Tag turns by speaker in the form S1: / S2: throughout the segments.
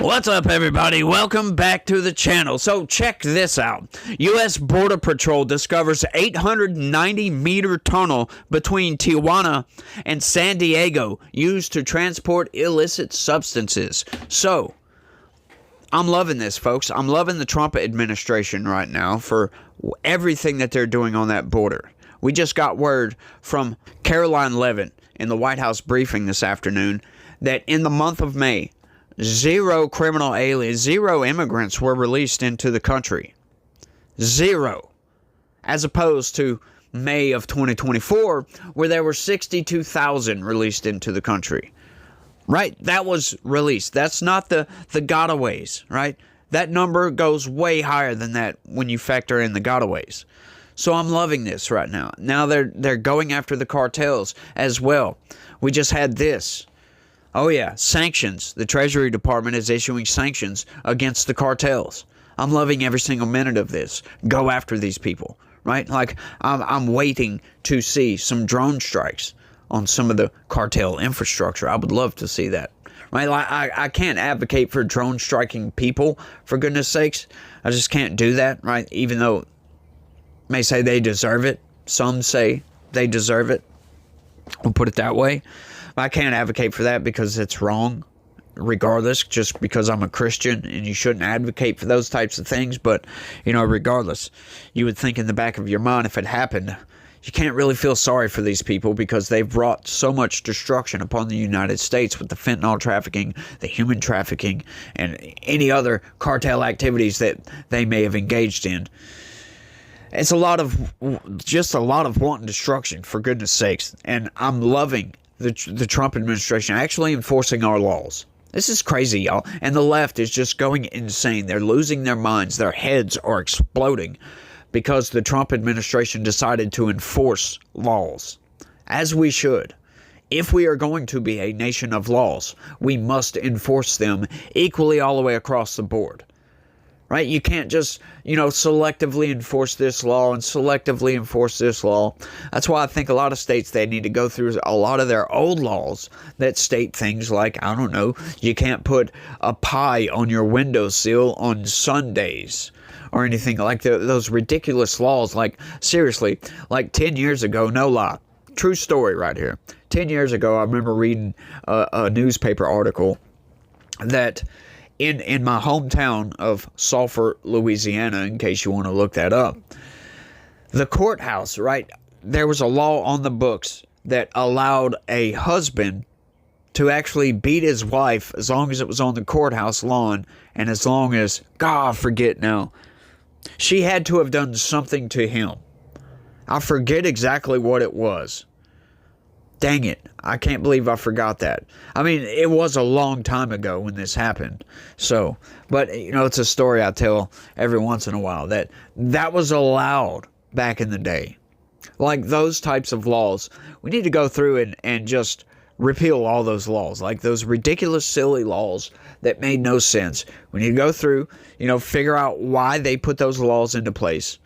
S1: What's up, everybody? Welcome back to the channel. So check this out. U.S. Border Patrol discovers 890-meter tunnel between Tijuana and San Diego used to transport illicit substances. So, I'm loving this, folks. I'm loving the Trump administration right now for everything that they're doing on that border. We just got word from Caroline Leavitt in the White House briefing this afternoon that in the month of May, zero criminal aliens, zero immigrants were released into the country. Zero. As opposed to May of 2024, where there were 62,000 released into the country. Right? That was released. That's not the gotaways, right? That number goes way higher than that when you factor in the gotaways. So I'm loving this right now. Now they're going after the cartels as well. We just had this. Oh yeah, sanctions. The Treasury Department is issuing sanctions against the cartels. I'm loving every single minute of this. Go after these people, right? Like, I'm waiting to see some drone strikes on some of the cartel infrastructure. I would love to see that, right? Like, I can't advocate for drone striking people, for goodness sakes. I just can't do that, right? Even though may say they deserve it. Some say they deserve it. We'll put it that way. I can't advocate for that because it's wrong, regardless, just because I'm a Christian and you shouldn't advocate for those types of things. But, regardless, you would think in the back of your mind, if it happened, you can't really feel sorry for these people because they've brought so much destruction upon the United States with the fentanyl trafficking, the human trafficking, and any other cartel activities that they may have engaged in. It's just a lot of wanton destruction, for goodness sakes. And I'm loving the Trump administration actually enforcing our laws. This is crazy, y'all. And the left is just going insane. They're losing their minds. Their heads are exploding because the Trump administration decided to enforce laws, as we should. If we are going to be a nation of laws, we must enforce them equally all the way across the board. Right? You can't just, selectively enforce this law and selectively enforce this law. That's why I think a lot of states, they need to go through a lot of their old laws that state things like, I don't know, you can't put a pie on your windowsill on Sundays or anything like those ridiculous laws. Like, seriously, like 10 years ago, no lie. True story right here. 10 years ago, I remember reading a newspaper article that in my hometown of Sulphur, Louisiana, in case you want to look that up, the courthouse, right, there was a law on the books that allowed a husband to actually beat his wife as long as it was on the courthouse lawn, and as long as, God, I forget now, she had to have done something to him. I forget exactly what it was. Dang it. I can't believe I forgot that. I mean, it was a long time ago when this happened. So, but, it's a story I tell every once in a while that was allowed back in the day. Like those types of laws, we need to go through and just repeal all those laws. Like those ridiculous, silly laws that made no sense. We need to go through, figure out why they put those laws into place.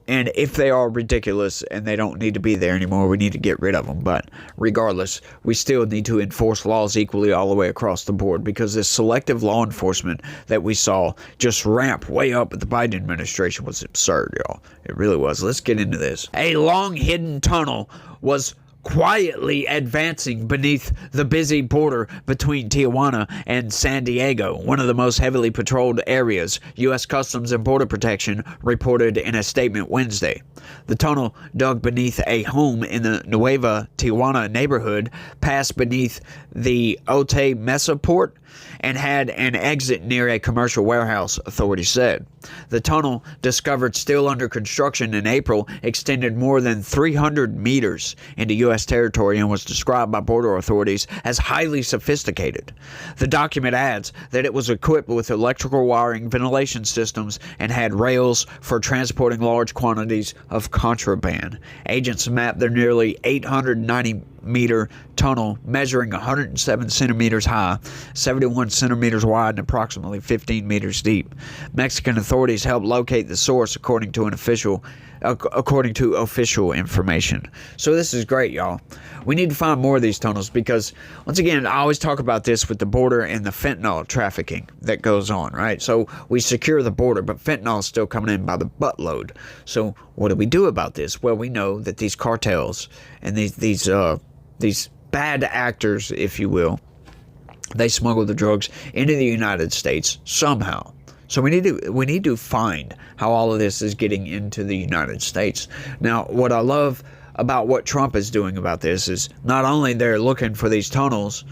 S1: And if they are ridiculous and they don't need to be there anymore, we need to get rid of them. But regardless, we still need to enforce laws equally all the way across the board, because this selective law enforcement that we saw just ramp way up with the Biden administration was absurd, y'all. It really was. Let's get into this. A long hidden tunnel was quietly advancing beneath the busy border between Tijuana and San Diego, one of the most heavily patrolled areas, U.S. Customs and Border Protection reported in a statement Wednesday. The tunnel, dug beneath a home in the Nueva Tijuana neighborhood, passed beneath the Otay Mesa port and had an exit near a commercial warehouse, authorities said. The tunnel, discovered still under construction in April, extended more than 300 meters into U.S. territory and was described by border authorities as highly sophisticated. The document adds that it was equipped with electrical wiring, ventilation systems, and had rails for transporting large quantities of contraband. Agents mapped their nearly 890-meter tunnel, measuring 107 centimeters high, 71 centimeters wide, and approximately 15 meters deep. Mexican authorities helped locate the source, according to official information. So this is great, y'all. y'all. We need to find more of these tunnels because, once again, I always talk about this with the border and the fentanyl trafficking that goes on, right? So we secure the border, but fentanyl is still coming in by the buttload. So what do we do about this? Well, we know that these cartels and these bad actors, if you will, they smuggle the drugs into the United States somehow. So we need to find how all of this is getting into the United States. Now, what I love about what Trump is doing about this is not only they're looking for these tunnels,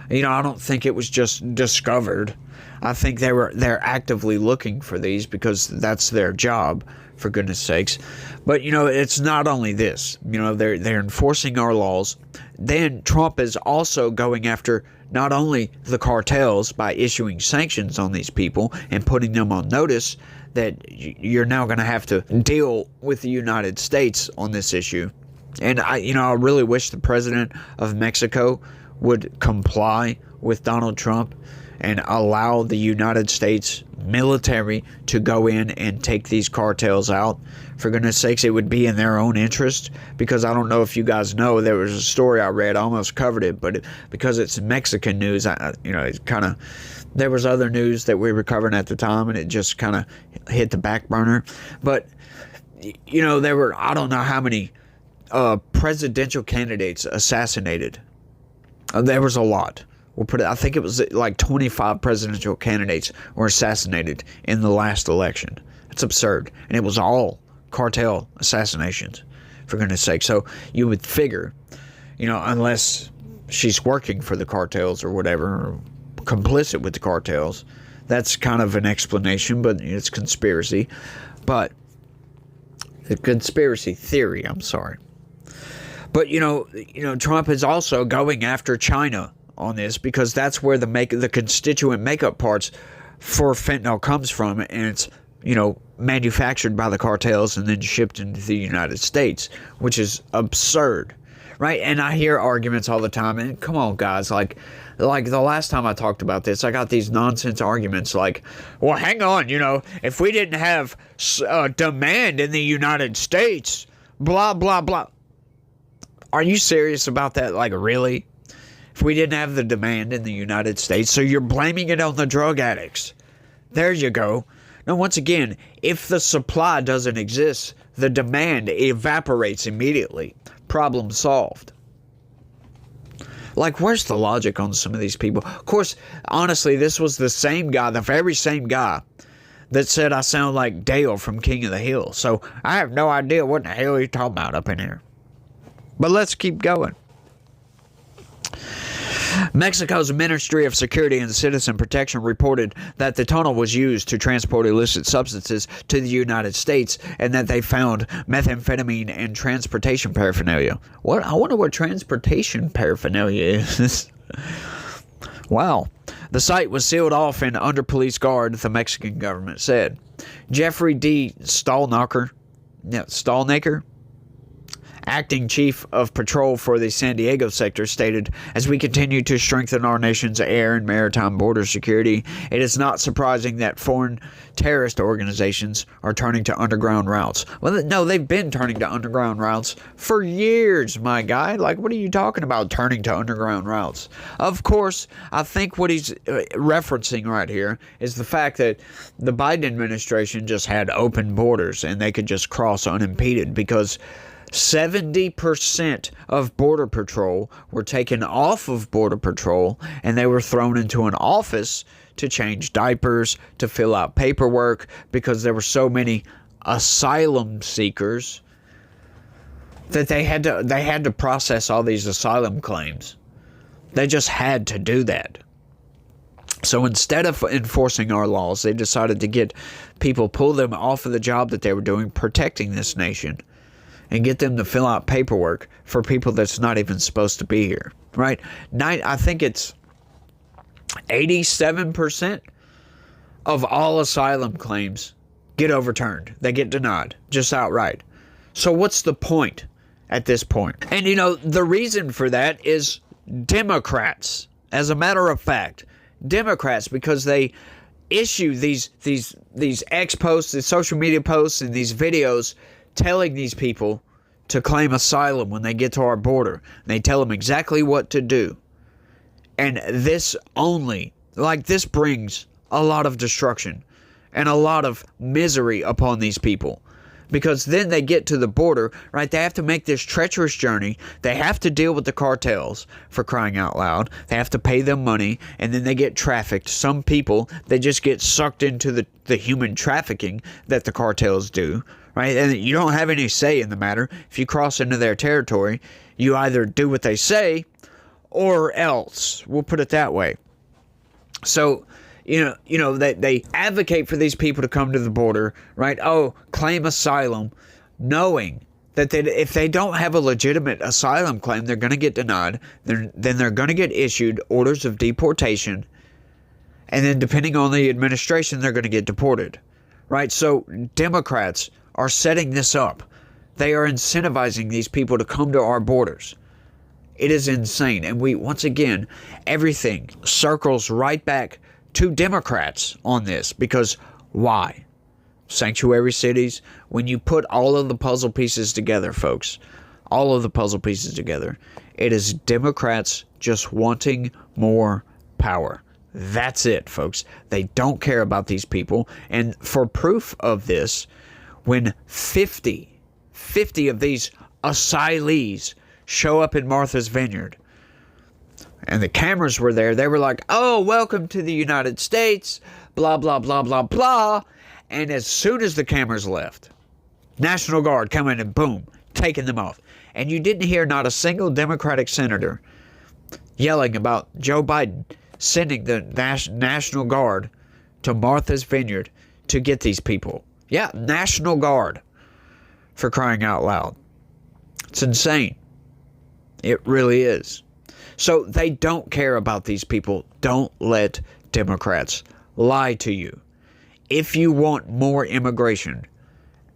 S1: I don't think it was just discovered. I think they're actively looking for these because that's their job, for goodness sakes. But it's not only this. They're enforcing our laws. Then Trump is also going after not only the cartels by issuing sanctions on these people and putting them on notice that you're now going to have to deal with the United States on this issue. And I really wish the president of Mexico would comply with Donald Trump and allow the United States military to go in and take these cartels out. For goodness sakes, it would be in their own interest, because I don't know if you guys know, there was a story I read, I almost covered it, but because it's Mexican news, it's kind of, there was other news that we were covering at the time, and it just kind of hit the back burner. But there were, I don't know how many presidential candidates assassinated. There was a lot. I think it was like 25 presidential candidates were assassinated in the last election. It's absurd. And it was all cartel assassinations, for goodness sake. So you would figure, unless she's working for the cartels or whatever, or complicit with the cartels, that's kind of an explanation, but it's conspiracy. But the conspiracy theory, I'm sorry. But, Trump is also going after China on this, because that's where the constituent makeup parts for fentanyl comes from, and it's manufactured by the cartels and then shipped into the United States, which is absurd, right? And I hear arguments all the time, and come on, guys, like the last time I talked about this, I got these nonsense arguments like, well, hang on, if we didn't have demand in the United States, blah blah blah. Are you serious about that? Like, really? If we didn't have the demand in the United States, so you're blaming it on the drug addicts. There you go. Now, once again, if the supply doesn't exist, the demand evaporates immediately. Problem solved. Like, where's the logic on some of these people? Of course, honestly, this was the same guy, the very same guy, that said I sound like Dale from King of the Hill. So I have no idea what the hell you're talking about up in here. But let's keep going. Mexico's Ministry of Security and Citizen Protection reported that the tunnel was used to transport illicit substances to the United States, and that they found methamphetamine and transportation paraphernalia. I wonder what transportation paraphernalia is. Wow. The site was sealed off and under police guard, the Mexican government said. Jeffrey D. Stallnaker, acting chief of patrol for the San Diego sector, stated, as we continue to strengthen our nation's air and maritime border security, it is not surprising that foreign terrorist organizations are turning to underground routes. Well, no, they've been turning to underground routes for years, my guy. Like, what are you talking about, turning to underground routes? Of course, I think what he's referencing right here is the fact that the Biden administration just had open borders and they could just cross unimpeded, because 70% of Border Patrol were taken off of Border Patrol and they were thrown into an office to change diapers, to fill out paperwork, because there were so many asylum seekers that they had to process all these asylum claims. They just had to do that. So instead of enforcing our laws, they decided to pull them off of the job that they were doing, protecting this nation, and get them to fill out paperwork for people that's not even supposed to be here, right? I think it's 87% of all asylum claims get overturned. They get denied, just outright. So what's the point at this point? And the reason for that is Democrats. As a matter of fact, Democrats, because they issue these X posts, these social media posts, and these videos telling these people to claim asylum when they get to our border. And they tell them exactly what to do. And this brings a lot of destruction and a lot of misery upon these people. Because then they get to the border, right? They have to make this treacherous journey. They have to deal with the cartels, for crying out loud. They have to pay them money, and then they get trafficked. Some people, they just get sucked into the human trafficking that the cartels do, right? And you don't have any say in the matter. If you cross into their territory, you either do what they say or else. We'll put it that way. So, they advocate for these people to come to the border, right? Oh, claim asylum, knowing that if they don't have a legitimate asylum claim, they're going to get denied. Then they're going to get issued orders of deportation. And then depending on the administration, they're going to get deported, right? So Democrats are setting this up. They are incentivizing these people to come to our borders. It is insane. And once again, everything circles right back to Democrats on this, because why? Sanctuary cities, when you put all of the puzzle pieces together, folks, all of the puzzle pieces together, it is Democrats just wanting more power. That's it, folks. They don't care about these people. And for proof of this, when 50 of these asylees show up in Martha's Vineyard, and the cameras were there, they were like, oh, welcome to the United States, blah, blah, blah, blah, blah. And as soon as the cameras left, National Guard come in and boom, taking them off. And you didn't hear not a single Democratic senator yelling about Joe Biden sending the National Guard to Martha's Vineyard to get these people. Yeah, National Guard, for crying out loud. It's insane. It really is. So they don't care about these people. Don't let Democrats lie to you. If you want more immigration,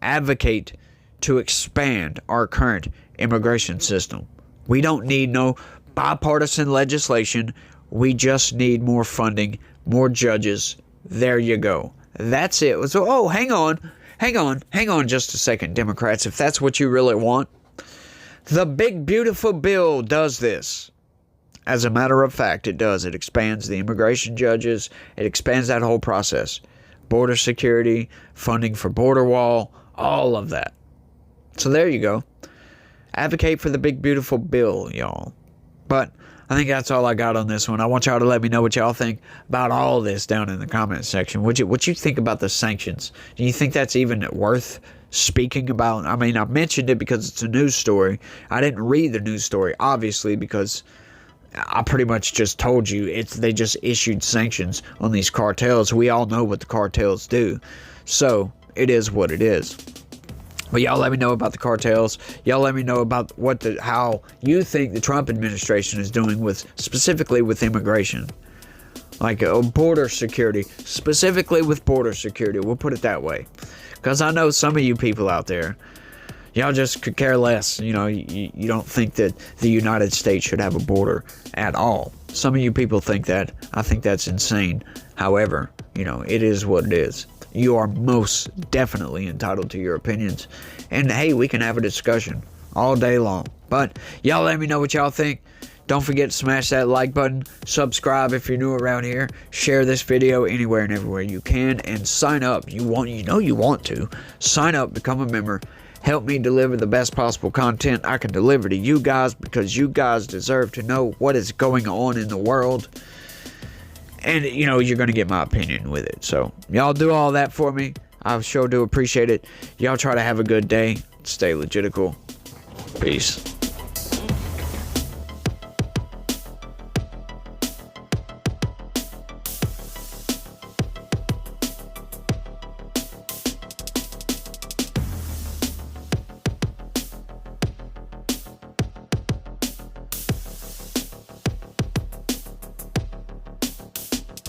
S1: advocate to expand our current immigration system. We don't need no bipartisan legislation. We just need more funding, more judges. There you go. That's it. So, hang on just a second, Democrats, if that's what you really want. The big, beautiful bill does this. As a matter of fact, it does. It expands the immigration judges. It expands that whole process. Border security, funding for border wall, all of that. So there you go. Advocate for the big, beautiful bill, y'all. But I think that's all I got on this one. I want y'all to let me know what y'all think about all this down in the comment section. What you think about the sanctions? Do you think that's even worth speaking about? I mean, I mentioned it because it's a news story. I didn't read the news story, obviously, because I pretty much just told you they just issued sanctions on these cartels. We all know what the cartels do. So it is what it is. But y'all let me know about the cartels. Y'all let me know about how you think the Trump administration is doing specifically with immigration. Like border security. Specifically with border security. We'll put it that way. Because I know some of you people out there, y'all just could care less. You don't think that the United States should have a border at all. Some of you people think that. I think that's insane. However, it is what it is. You are most definitely entitled to your opinions. And hey, we can have a discussion all day long. But y'all let me know what y'all think. Don't forget to smash that like button. Subscribe if you're new around here. Share this video anywhere and everywhere you can. And sign up. You want to. Sign up, become a member. Help me deliver the best possible content I can deliver to you guys, because you guys deserve to know what is going on in the world. And, you're going to get my opinion with it. So, y'all do all that for me. I sure do appreciate it. Y'all try to have a good day. Stay legitical. Peace.